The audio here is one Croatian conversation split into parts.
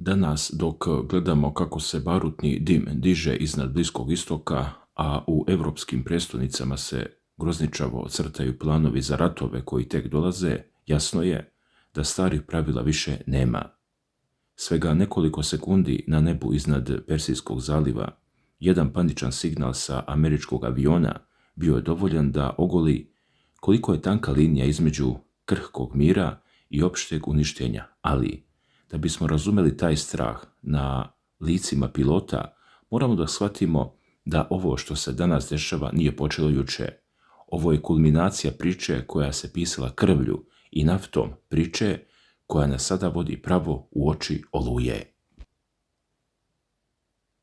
Danas, dok gledamo kako se barutni dim diže iznad Bliskog istoka, a u evropskim prestolnicama se grozničavo crtaju planovi za ratove koji tek dolaze, jasno je da starih pravila više nema. Svega nekoliko sekundi na nebu iznad Persijskog zaliva, jedan paničan signal sa američkog aviona bio je dovoljan da ogoli koliko je tanka linija između krhkog mira i opšteg uništenja, ali da bismo razumeli taj strah na licima pilota, moramo da shvatimo da ovo što se danas dešava nije počelo juče. Ovo je kulminacija priče koja se pisala krvlju i naftom, priče koja nas sada vodi pravo u oči oluje.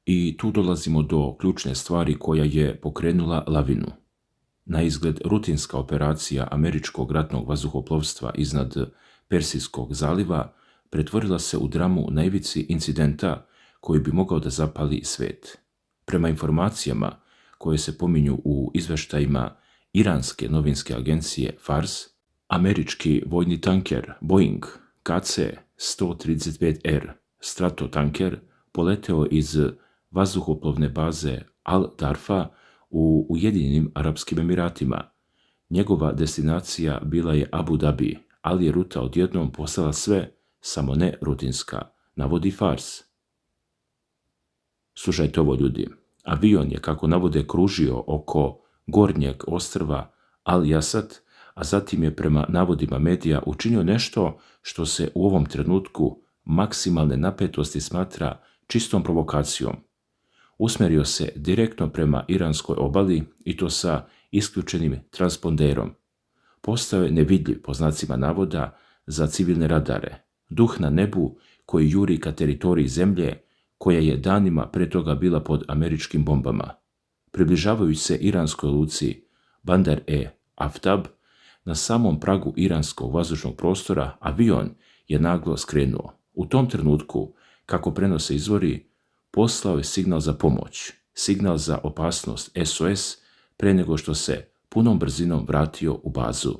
I tu dolazimo do ključne stvari koja je pokrenula lavinu. Na izgled rutinska operacija američkog ratnog vazduhoplovstva iznad Persijskog zaliva pretvorila se u dramu na ivici incidenta koji bi mogao da zapali svet. Prema informacijama koje se pominju u izveštajima iranske novinske agencije Fars, američki vojni tanker Boeing KC-135R stratotanker poleteo iz vazduhoplovne baze Al-Darfa u Ujedinjenim Arapskim Emiratima. Njegova destinacija bila je Abu Dhabi, ali je ruta odjednom postala sve, samo ne rutinska, navodi Fars. Slušajte ovo, ljudi. Avion je, kako navode, kružio oko gornjeg ostrva Al-Jasat, a zatim je prema navodima medija učinio nešto što se u ovom trenutku maksimalne napetosti smatra čistom provokacijom. Usmerio se direktno prema iranskoj obali i to sa isključenim transponderom. Postao je nevidljiv, po znacima navoda, za civilne radare, duh na nebu koji juri ka teritoriji zemlje koja je danima pre toga bila pod američkim bombama. Približavajući se iranskoj luci Bandar Aftab, na samom pragu iranskog vazdušnog prostora, avion je naglo skrenuo. U tom trenutku, kako prenose izvori, poslao je signal za pomoć, signal za opasnost SOS, pre nego što se punom brzinom vratio u bazu.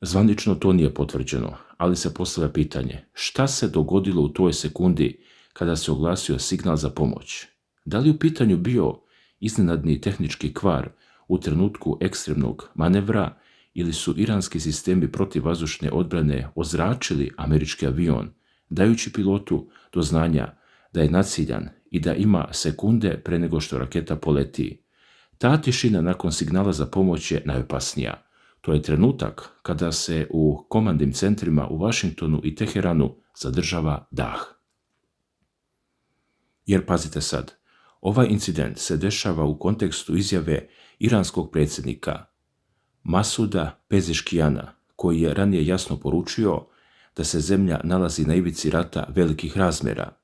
Zvanično to nije potvrđeno, ali se postavlja pitanje šta se dogodilo u toj sekundi kada se oglasio signal za pomoć. Da li u pitanju bio iznenadni tehnički kvar u trenutku ekstremnog manevra ili su iranski sistemi protivvazdušne odbrane ozračili američki avion, dajući pilotu do znanja da je naciljan i da ima sekunde pre nego što raketa poleti. Ta tišina nakon signala za pomoć je najopasnija. To je trenutak kada se u komandnim centrima u Vašingtonu i Teheranu zadržava dah. Jer pazite sad, ovaj incident se dešava u kontekstu izjave iranskog predsjednika Masuda Pezeškijana, koji je ranije jasno poručio da se zemlja nalazi na ivici rata velikih razmjera.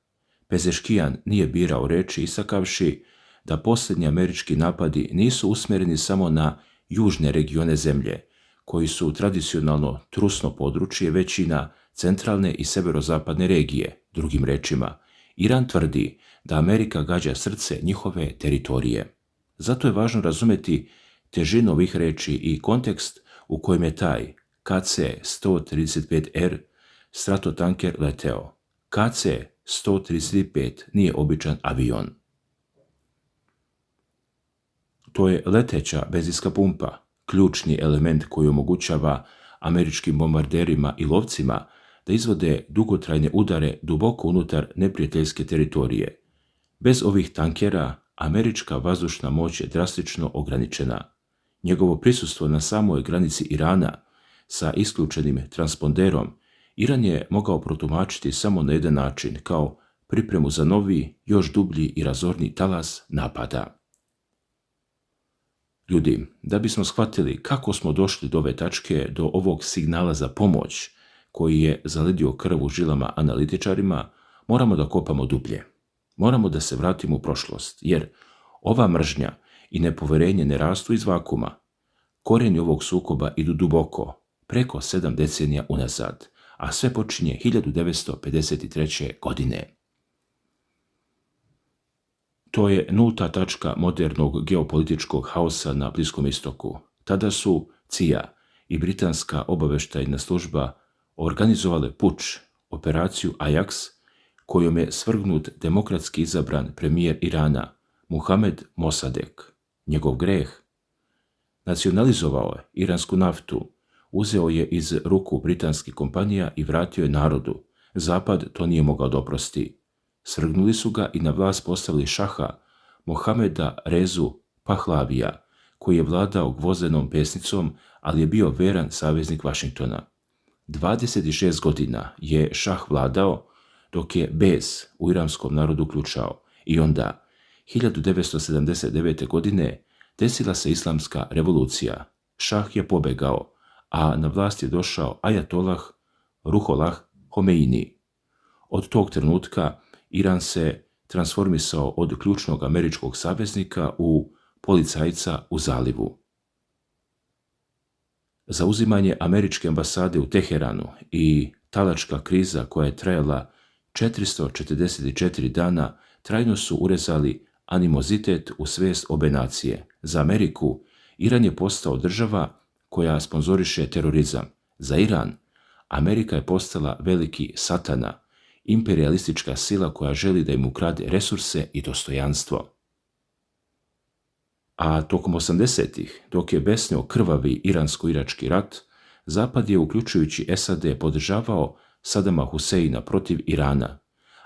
Pezeškijan nije birao reči istakavši da posljednji američki napadi nisu usmjereni samo na južne regione zemlje, koji su tradicionalno trusno područje, već i na centralne i severozapadne regije. Drugim rečima, Iran tvrdi da Amerika gađa srce njihove teritorije. Zato je važno razumjeti težinu ovih reči i kontekst u kojem je taj KC-135R stratotanker leteo. KC-135 nije običan avion. To je leteća benzinska pumpa, ključni element koji omogućava američkim bombarderima i lovcima da izvode dugotrajne udare duboko unutar neprijateljske teritorije. Bez ovih tankera američka vazdušna moć je drastično ograničena. Njegovo prisustvo na samoj granici Irana sa isključenim transponderom Iran je mogao protumačiti samo na jedan način, kao pripremu za novi, još dublji i razorniji talas napada. Ljudi, da bismo shvatili kako smo došli do ove tačke, do ovog signala za pomoć koji je zaledio krv u žilama analitičarima, moramo da kopamo dublje. Moramo da se vratimo u prošlost, jer ova mržnja i nepoverenje ne rastu iz vakuma. Korijeni ovog sukoba idu duboko, preko 7 decenija unazad, a sve počinje 1953. godine. To je nulta tačka modernog geopolitičkog haosa na Bliskom istoku. Tada su CIA i britanska obaveštajna služba organizovale puč operaciju Ajax, kojom je svrgnut demokratski izabran premijer Irana, Muhamed Mossadegh. Njegov greh: nacionalizovao je iransku naftu, uzeo je iz ruku britanskih kompanija i vratio je narodu. Zapad to nije mogao da oprosti. Svrgnuli su ga i na vlast postavili šaha Mohameda Rezu Pahlavija, koji je vladao gvozdenom pesnicom, ali je bio veran saveznik Vašingtona. 26 godina je šah vladao, dok je bes u iranskom narodu ključao. I onda, 1979. godine, desila se islamska revolucija. Šah je pobegao, a na vlast je došao Ajatolah Ruhollah Homeini. Od tog trenutka Iran se transformisao od ključnog američkog saveznika u policajca u zalivu. Zauzimanje američke ambasade u Teheranu i talačka kriza koja je trajala 444 dana trajno su urezali animozitet u svest obe nacije. Za Ameriku Iran je postao država koja sponzoriše terorizam. Za Iran Amerika je postala veliki satana, imperialistička sila koja želi da im ukrade resurse i dostojanstvo. A tokom 80-ih, dok je besnio krvavi iransko-irački rat, Zapad je, uključujući SAD, podržavao Sadama Huseina protiv Irana.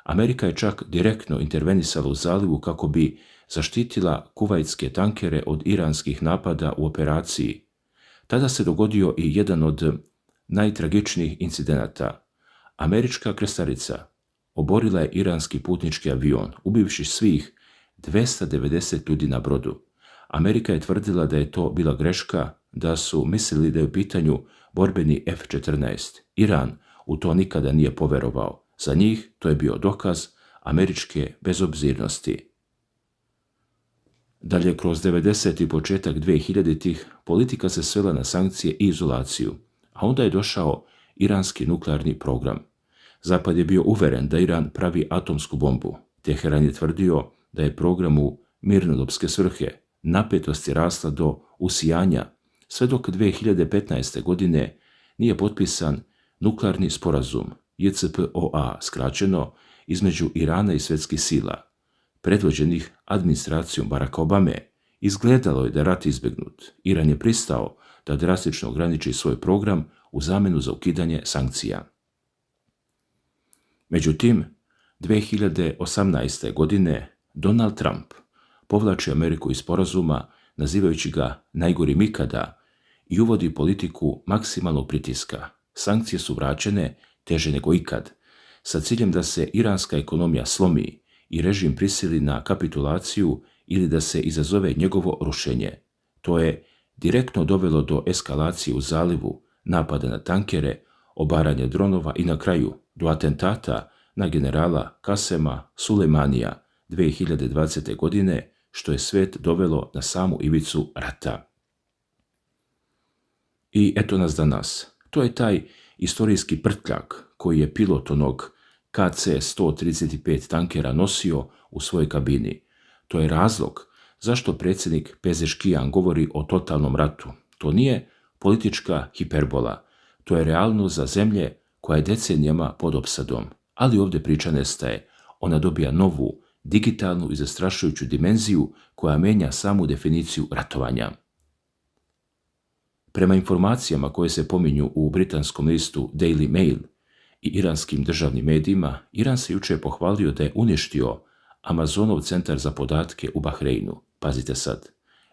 Amerika je čak direktno intervenisala u zalivu kako bi zaštitila kuvajtske tankere od iranskih napada u operaciji. Tada se dogodio i jedan od najtragičnijih incidenata. Američka krstarica oborila je iranski putnički avion, ubivši svih 290 ljudi na brodu. Amerika je tvrdila da je to bila greška, da su mislili da je u pitanju borbeni F-14. Iran u to nikada nije poverovao. Za njih to je bio dokaz američke bezobzirnosti. Dalje, kroz 90. i početak 2000-ih politika se svela na sankcije i izolaciju, a onda je došao iranski nuklearni program. Zapad je bio uveren da Iran pravi atomsku bombu. Teheran je tvrdio da je program u mirnodopske svrhe. Napetost je rasla do usijanja, sve dok 2015. godine nije potpisan nuklearni sporazum JCPOA, skraćeno, između Irana i svjetskih sila, predvođenih administracijom Baracka Obame. Izgledalo je da je rat izbjegnut. Iran je pristao da drastično ograniči svoj program u zamjenu za ukidanje sankcija. Međutim, 2018. godine Donald Trump povlači Ameriku iz sporazuma, nazivajući ga najgorim ikada, i uvodi politiku maksimalnog pritiska. Sankcije su vraćene teže nego ikad, sa ciljem da se iranska ekonomija slomi i režim prisili na kapitulaciju ili da se izazove njegovo rušenje. To je direktno dovelo do eskalacije u zalivu, napada na tankere, obaranja dronova i na kraju do atentata na generala Kasema Sulejmanija 2020. godine, što je svet dovelo na samu ivicu rata. I eto nas danas. To je taj istorijski prtljak koji je pilot onog KC-135 tankera nosio u svojoj kabini. To je razlog zašto predsjednik Pezeškijan govori o totalnom ratu. To nije politička hiperbola. To je realnost za zemlje koja je decenijama pod opsadom. Ali ovdje priča nestaje. Ona dobija novu, digitalnu i zastrašujuću dimenziju koja menja samu definiciju ratovanja. Prema informacijama koje se pominju u britanskom listu Daily Mail i iranskim državnim medijima, Iran se jučer pohvalio da je uništio Amazonov centar za podatke u Bahreinu. Pazite sad,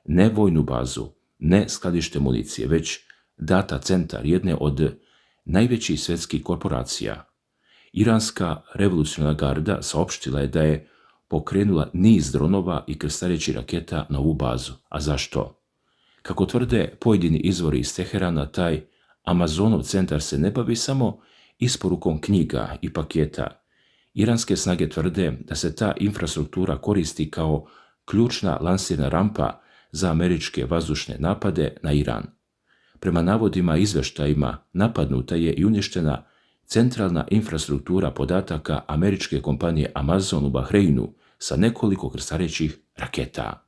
ne vojnu bazu, ne skladište municije, već data centar jedne od najvećih svjetskih korporacija. Iranska revolucionarna garda saopštila je da je pokrenula niz dronova i krstarećih raketa na ovu bazu. A zašto? Kako tvrde pojedini izvori iz Teherana, taj Amazonov centar se ne bavi samo isporukom knjiga i paketa. Iranske snage tvrde da se ta infrastruktura koristi kao ključna lansirna rampa za američke vazdušne napade na Iran. Prema navodima i izveštajima, napadnuta je i uništena centralna infrastruktura podataka američke kompanije Amazon u Bahreinu sa nekoliko krstarećih raketa.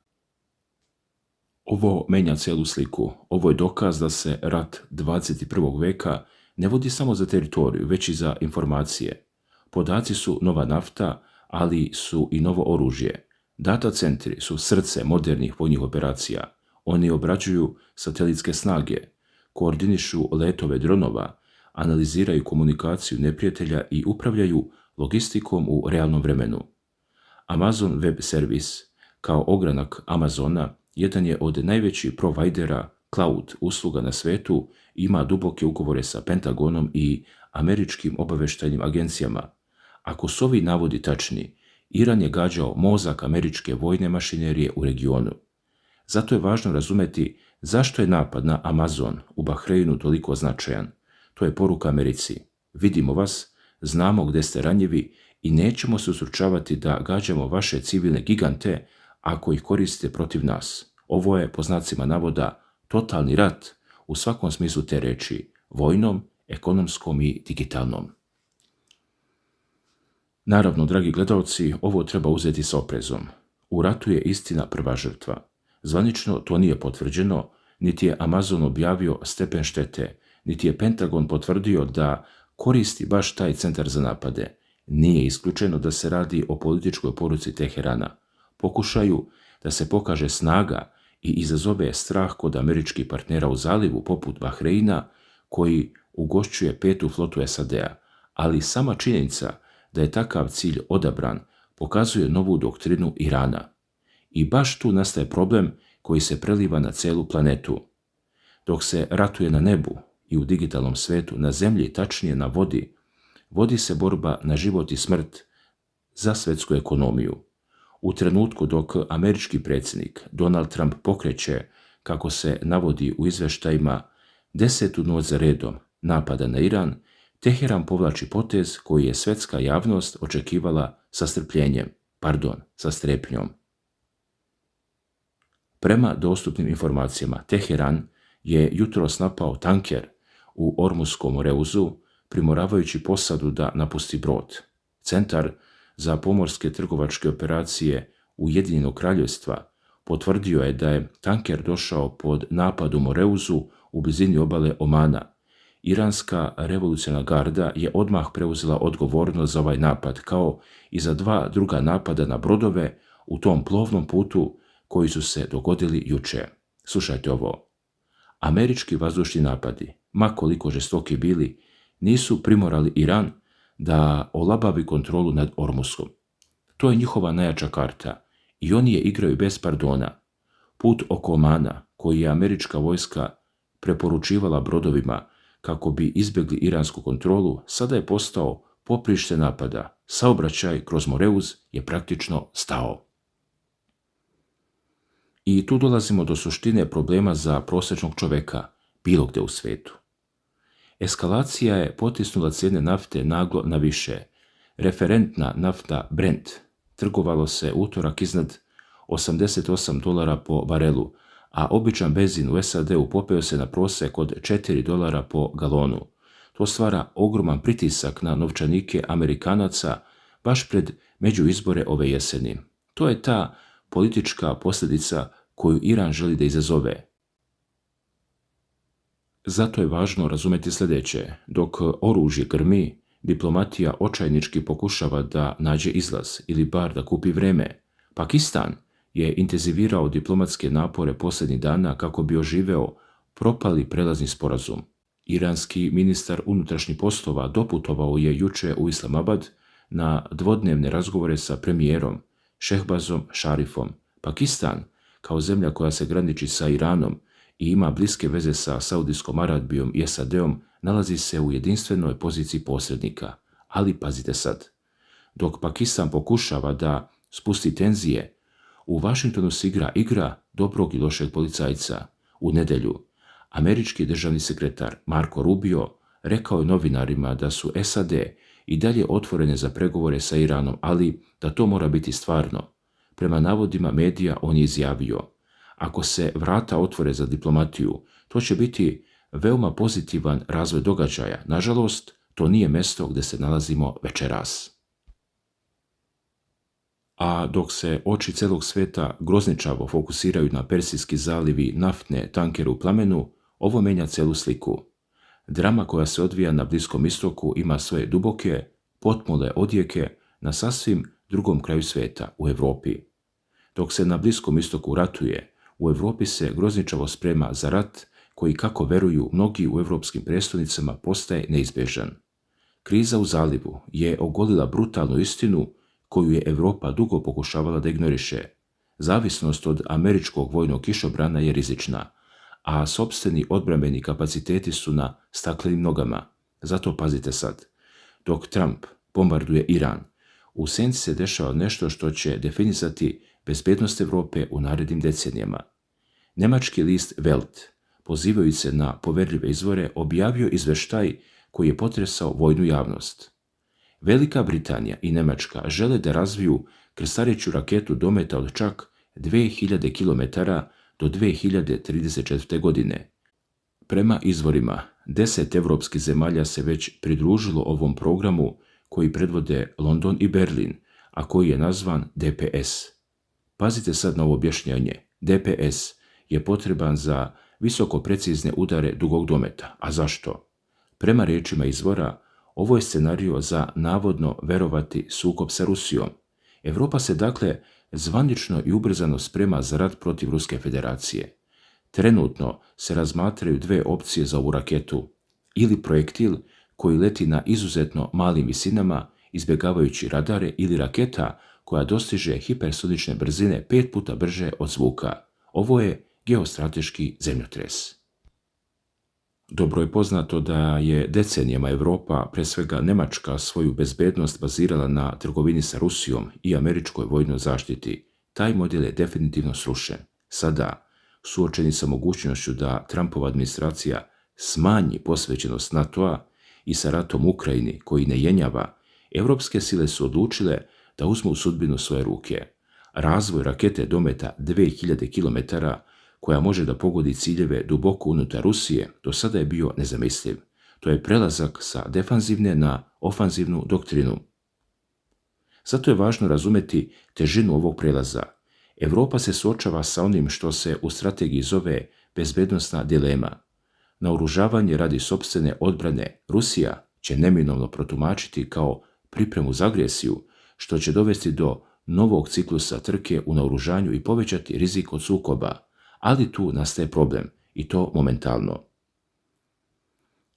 Ovo menja celu sliku. Ovo je dokaz da se rat 21. veka ne vodi samo za teritoriju, već i za informacije. Podaci su nova nafta, ali su i novo oružje. Data centri su srce modernih vojnih operacija. Oni obrađuju satelitske snage, koordinišu letove dronova, analiziraju komunikaciju neprijatelja i upravljaju logistikom u realnom vremenu. Amazon Web Service, kao ogranak Amazona, jedan je od najvećih provajdera cloud usluga na svetu, ima duboke ugovore sa Pentagonom i američkim obavještajnim agencijama. Ako su ovi navodi tačni, Iran je gađao mozak američke vojne mašinerije u regionu. Zato je važno razumeti zašto je napad na Amazon u Bahreinu toliko značajan. To je poruka Americi. Vidimo vas, znamo gdje ste ranjivi i nećemo se usručavati da gađamo vaše civilne gigante ako ih koristite protiv nas. Ovo je, po znacima navoda, totalni rat u svakom smislu te reči, vojnom, ekonomskom i digitalnom. Naravno, dragi gledalci, ovo treba uzeti s oprezom. U ratu je istina prva žrtva. Zvanično to nije potvrđeno, niti je Amazon objavio stepen štete, niti je Pentagon potvrdio da koristi baš taj centar za napade. Nije isključeno da se radi o političkoj poruci Teherana. Pokušaju da se pokaže snaga i izazove strah kod američkih partnera u zalivu poput Bahreina, koji ugošćuje 5. flotu SAD-a, ali sama činjenica da je takav cilj odabran pokazuje novu doktrinu Irana. I baš tu nastaje problem koji se preliva na celu planetu. Dok se ratuje na nebu i u digitalnom svetu, na zemlji, tačnije na vodi, vodi se borba na život i smrt za svetsku ekonomiju. U trenutku dok američki predsjednik Donald Trump pokreće, kako se navodi u izveštajima, 10. noć za redom napada na Iran, Teheran povlači potez koji je svetska javnost očekivala sa strepnjom. Prema dostupnim informacijama, Teheran je jutros napao tanker u Ormuskom reuzu, primoravajući posadu da napusti brod. Centar za pomorske trgovačke operacije Ujedinjenog kraljevstva potvrdio je da je tanker došao pod napad u Moreuzu u blizini obale Omana. Iranska revolucionarna garda je odmah preuzela odgovornost za ovaj napad, kao i za 2 druga napada na brodove u tom plovnom putu koji su se dogodili juče. Slušajte ovo. Američki vazdušni napadi, ma koliko žestoki bili, nisu primorali Iran da olabavi kontrolu nad Ormuskom. To je njihova najjača karta i oni je igraju bez pardona. Put oko Omana, koji je američka vojska preporučivala brodovima kako bi izbjegli iransku kontrolu, sada je postao poprište napada. Saobraćaj kroz Moreuz je praktično stao. I tu dolazimo do suštine problema za prosječnog čoveka, bilo gdje u svijetu. Eskalacija je potisnula cijene nafte naglo na više. Referentna nafta Brent trgovalo se utorak iznad $88 po barelu, a običan benzin u SAD-u popeo se na prosjek od $4 po galonu. To stvara ogroman pritisak na novčanike Amerikanaca baš pred međuizbore ove jeseni. To je ta politička posljedica koju Iran želi da izazove. Zato je važno razumjeti sljedeće. Dok oružje grmi, diplomatija očajnički pokušava da nađe izlaz ili bar da kupi vreme. Pakistan je intenzivirao diplomatske napore posljednjih dana kako bi oživeo propali prelazni sporazum. Iranski ministar unutrašnjih poslova doputovao je juče u Islamabad na dvodnevne razgovore sa premijerom Šehbazom Šarifom. Pakistan, kao zemlja koja se graniči sa Iranom i ima bliske veze sa Saudijskom Arabijom i SAD-om, nalazi se u jedinstvenoj poziciji posrednika. Ali pazite sad, dok Pakistan pokušava da spusti tenzije, u Vašingtonu se igra dobrog i lošeg policajca. U nedjelju, američki državni sekretar Marco Rubio rekao je novinarima da su SAD i dalje otvorene za pregovore sa Iranom, ali da to mora biti stvarno. Prema navodima medija on je izjavio: ako se vrata otvore za diplomatiju, to će biti veoma pozitivan razvoj događaja. Nažalost, to nije mjesto gdje se nalazimo večeras. A dok se oči celog sveta grozničavo fokusiraju na Persijski zaliv i naftne tankere u plamenu, ovo menja celu sliku. Drama koja se odvija na Bliskom istoku ima svoje duboke, potmule odjeke na sasvim drugom kraju svijeta, u Europi. Dok se na Bliskom istoku ratuje, u Europi se grozničavo sprema za rat koji, kako veruju mnogi u europskim prijestolnicama, postaje neizbježan. Kriza u zalivu je ogolila brutalnu istinu koju je Europa dugo pokušavala da ignoriše. Zavisnost od američkog vojnog kišobrana je rizična, a sopstveni odbrambeni kapaciteti su na staklenim nogama. Zato pazite sad. Dok Trump bombarduje Iran, u senci se dešava nešto što će definisati bezbednost Europe u narednim decenijama. Njemački list Welt, pozivajući se na poverljive izvore, objavio izveštaj koji je potresao vojnu javnost. Velika Britanija i Njemačka žele da razviju krstareću raketu dometa od čak 2000 km do 2034. godine. Prema izvorima, 10 evropskih zemalja se već pridružilo ovom programu koji predvode London i Berlin, a koji je nazvan DPS. Pazite sad na ovo objašnjanje. DPS je potreban za visoko precizne udare dugog dometa. A zašto? Prema riječima izvora, ovo je scenario za navodno verovati sukob sa Rusijom. Europa se dakle zvanično i ubrzano sprema za rat protiv Ruske federacije. Trenutno se razmatraju dve opcije za ovu raketu. Ili projektil koji leti na izuzetno malim visinama, izbjegavajući radare, ili raketa koja dostiže hipersonične brzine 5 puta brže od zvuka. Ovo je geostrateški zemljotres. Dobro je poznato da je decenijama Europa, pre svega Njemačka, svoju bezbednost bazirala na trgovini sa Rusijom i američkoj vojnoj zaštiti. Taj model je definitivno srušen. Sada, suočeni sa mogućnošću da Trumpova administracija smanji posvećenost NATO-a i sa ratom u Ukrajini koji ne jenjava, evropske sile su odlučile da uzmu sudbinu svoje ruke. Razvoj rakete dometa 2000 km koja može da pogodi ciljeve duboko unutar Rusije, do sada je bio nezamisliv. To je prelazak sa defanzivne na ofanzivnu doktrinu. Zato je važno razumeti težinu ovog prelaza. Europa se suočava sa onim što se u strategiji zove bezbednosna dilema. Naoružavanje radi sopstvene odbrane Rusija će neminovno protumačiti kao pripremu za agresiju, što će dovesti do novog ciklusa trke u naoružanju i povećati rizik od sukoba. Ali tu nastaje problem, i to momentalno.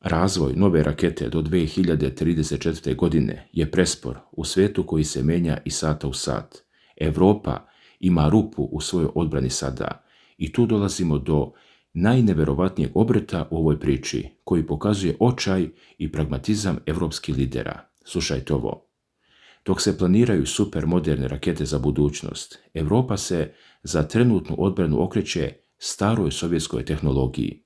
Razvoj nove rakete do 2034. godine je prespor u svijetu koji se menja iz sata u sat. Europa ima rupu u svojoj odbrani sada i tu dolazimo do najneverovatnijeg obreta u ovoj priči, koji pokazuje očaj i pragmatizam evropskih lidera. Slušajte ovo. Dok se planiraju supermoderne rakete za budućnost, Europa se za trenutnu odbranu okreće staroj sovjetskoj tehnologiji.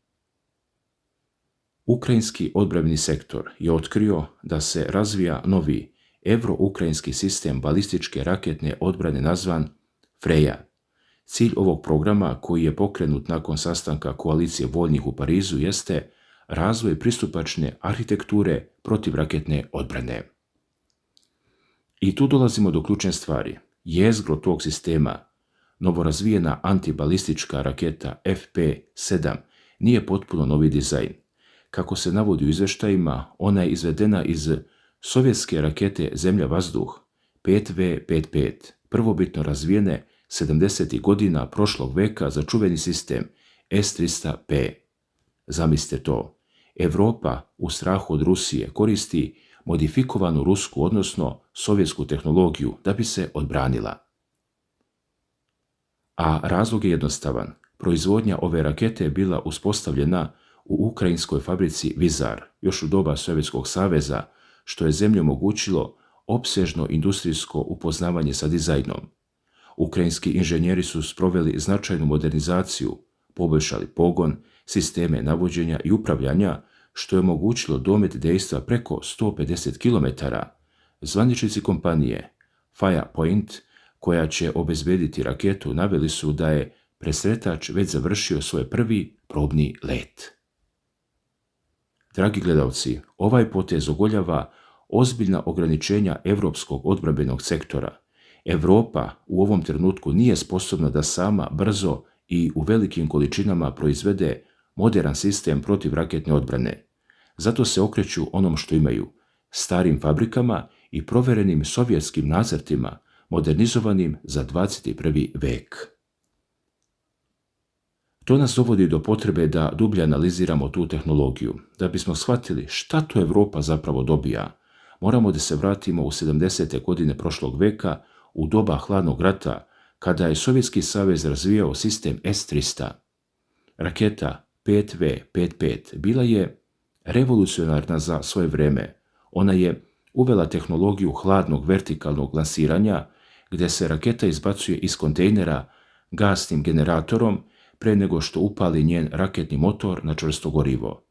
Ukrajinski odbrambeni sektor je otkrio da se razvija novi evro-ukrajinski sistem balističke raketne odbrane nazvan Freja. Cilj ovog programa, koji je pokrenut nakon sastanka koalicije voljnih u Parizu, jeste razvoj pristupačne arhitekture protivraketne odbrane. I tu dolazimo do ključne stvari. Jezgro tog sistema, novorazvijena antibalistička raketa FP7, nije potpuno novi dizajn. Kako se navodi u izveštajima, ona je izvedena iz sovjetske rakete Zemlja-vazduh 5V55, prvobitno razvijene 70. godina prošlog veka za čuveni sistem S-300P. Zamislite to. Europa u strahu od Rusije koristi modifikovanu rusku, odnosno sovjetsku tehnologiju da bi se odbranila. A razlog je jednostavan. Proizvodnja ove rakete je bila uspostavljena u ukrajinskoj fabrici Vizar, još u doba Sovjetskog saveza, što je zemlji omogućilo opsežno industrijsko upoznavanje sa dizajnom. Ukrajinski inženjeri su sproveli značajnu modernizaciju, poboljšali pogon, sisteme navođenja i upravljanja, što je omogućilo domet dejstva preko 150 km. Zvaničnici kompanije Firepoint, koja će obezbediti raketu, naveli su da je presretač već završio svoj prvi probni let. Dragi gledalci, ovaj potez ogoljava ozbiljna ograničenja evropskog odbrambenog sektora. Europa u ovom trenutku nije sposobna da sama brzo i u velikim količinama proizvede modern sistem protivraketne odbrane. Zato se okreću onom što imaju, starim fabrikama i proverenim sovjetskim nacrtima, modernizovanim za 21. vek. To nas dovodi do potrebe da dublje analiziramo tu tehnologiju. Da bismo shvatili šta to Europa zapravo dobija, moramo da se vratimo u 70. godine prošlog veka, u doba hladnog rata, kada je Sovjetski savez razvijao sistem S-300. Raketa 5V-55 bila je revolucionarna za svoje vreme. Ona je uvela tehnologiju hladnog vertikalnog lansiranja, gdje se raketa izbacuje iz kontejnera gasnim generatorom pre nego što upali njen raketni motor na čvrsto gorivo.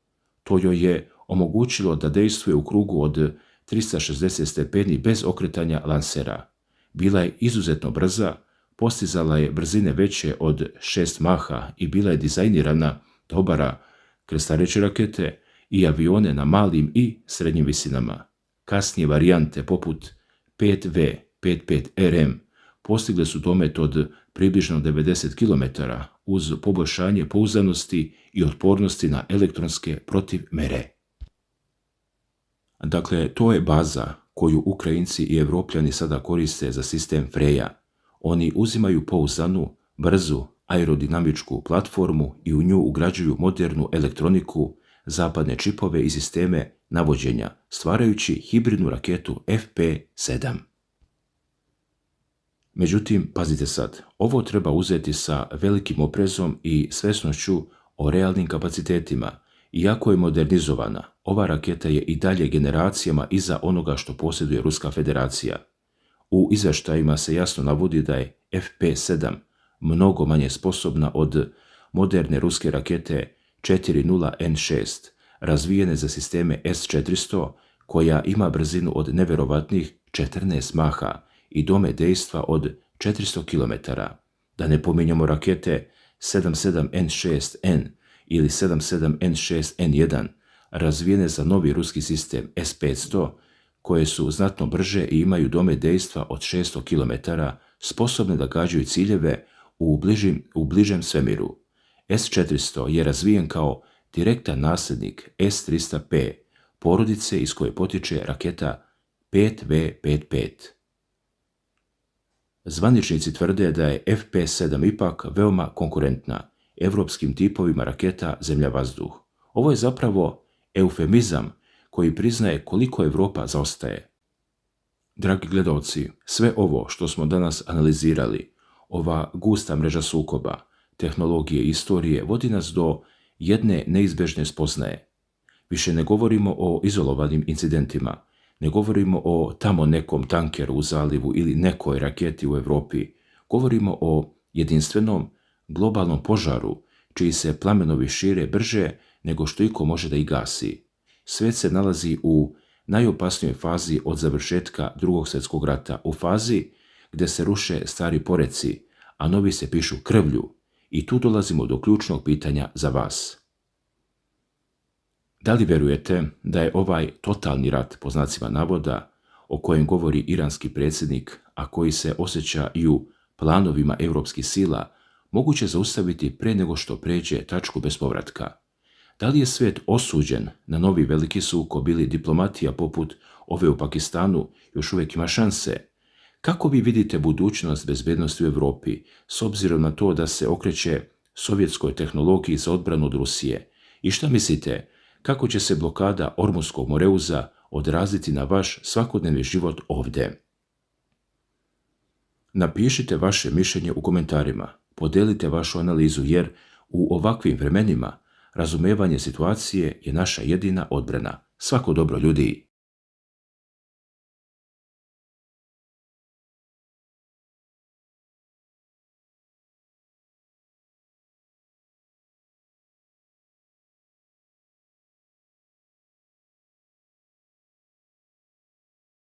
To joj je omogućilo da dejstvuje u krugu od 360 stepeni bez okretanja lansera. Bila je izuzetno brza, postizala je brzine veće od 6 maha i bila je dizajnirana da obara krstareće rakete i avione na malim i srednjim visinama. Kasnije varijante poput 5V, 55RM postigle su domet od približno 90 km uz poboljšanje pouzdanosti i otpornosti na elektronske protivmere. Dakle, to je baza koju Ukrajinci i Evropljani sada koriste za sistem Freja. Oni uzimaju pouzdanu, brzu, aerodinamičku platformu i u nju ugrađuju modernu elektroniku, zapadne čipove i sisteme navođenja, stvarajući hibridnu raketu FP7. Međutim, pazite sad, ovo treba uzeti sa velikim oprezom i svesnošću o realnim kapacitetima. Iako je modernizovana, ova raketa je i dalje generacijama iza onoga što posjeduje Ruska federacija. U izveštajima se jasno navodi da je FP7 mnogo manje sposobna od moderne ruske rakete 40N6, razvijene za sisteme S-400, koja ima brzinu od neverovatnih 14 maha i domet dejstva od 400 km. Da ne pominjamo rakete 77N6N ili 77N6N1, razvijene za novi ruski sistem S-500, koje su znatno brže i imaju domet dejstva od 600 km, sposobne da gađaju ciljeve u bližem svemiru. S-400 je razvijen kao direktan nasljednik S-300P, porodice iz koje potiče raketa 5V-55. Zvaničnici tvrde da je FP7 ipak veoma konkurentna evropskim tipovima raketa zemlja-vazduh. Ovo je zapravo eufemizam koji priznaje koliko Evropa zaostaje. Dragi gledalci, sve ovo što smo danas analizirali, ova gusta mreža sukoba, tehnologije i istorije vodi nas do jedne neizbežne spoznaje. Više ne govorimo o izolovanim incidentima, ne govorimo o tamo nekom tankeru u zalivu ili nekoj raketi u Evropi. Govorimo o jedinstvenom globalnom požaru, čiji se plamenovi šire brže nego što iko može da ih gasi. Svet se nalazi u najopasnijoj fazi od završetka Drugog svjetskog rata, u fazi gdje se ruše stari poreci, a novi se pišu krvlju, i tu dolazimo do ključnog pitanja za vas. Da li verujete da je ovaj totalni rat, po znacima navoda, o kojem govori iranski predsjednik, a koji se osjeća i u planovima europskih sila, moguće zaustaviti pre nego što pređe tačku bez povratka? Da li je svijet osuđen na novi veliki sukob ili diplomatija poput ove u Pakistanu još uvijek ima šanse? Kako vi vidite budućnost bezbednosti u Evropi s obzirom na to da se okreće sovjetskoj tehnologiji za odbranu od Rusije? I šta mislite, kako će se blokada Ormuskog moreuza odraziti na vaš svakodnevni život ovdje? Napišite vaše mišljenje u komentarima, podelite vašu analizu jer u ovakvim vremenima razumevanje situacije je naša jedina odbrana. Svako dobro, ljudi!